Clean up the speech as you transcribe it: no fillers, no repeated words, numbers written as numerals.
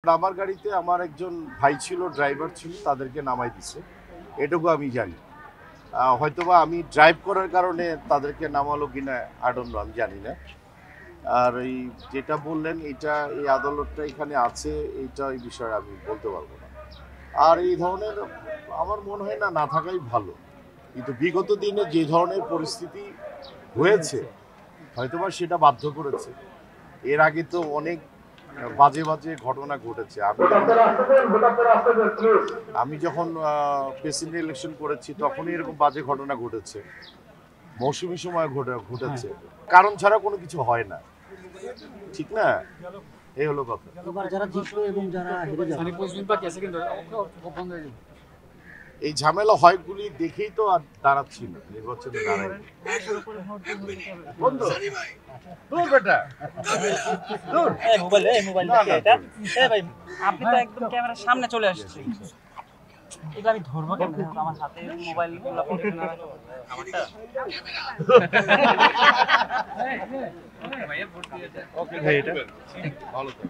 আমার গাড়িতে আমার একজন ভাই ছিল, ড্রাইভার ছিল, তাদেরকে নামাই দিছে, এটুকু আমি জানি। হয়তোবা আমি ড্রাইভ করার কারণে তাদেরকে নামালো কিনা আই ডোন্ট নো, আমি জানি না। আর এই যেটা বললেন এটা, এই আদালতটা এখানে আছে, এইটা এই বিষয়ে আমি বলতে পারবো না। আর এই ধরনের আমার মনে হয় না থাকাই ভালো। কিন্তু বিগত দিনে যে ধরনের পরিস্থিতি হয়েছে হয়তোবা সেটা বাধ্য করেছে। এর আগে তো অনেক বাজে বাজে ঘটনা ঘটেছে। আমি যখন প্রেসিডেন্ট ইলেকশন করেছি তখনই এরকম বাজে ঘটনা ঘটেছে, মৌসুমী সময় ঘটেছে। কারণ ছাড়া কোনো কিছু হয় না, ঠিক না? এই হলো কথা। যারা জিতলো এবং যারা হেরে যাবে, এই ঝামেলা হয়গুলি দেখেই তো আর দাঁড়াচ্ছি না, নির্বাচনে দাঁড়াই। আপনি তো একদম ক্যামেরার সামনে চলে আসছেন। এটা আমি ধরবো কেন? আমার হাতে মোবাইল ওকে ভাই, এটা ভালো তো।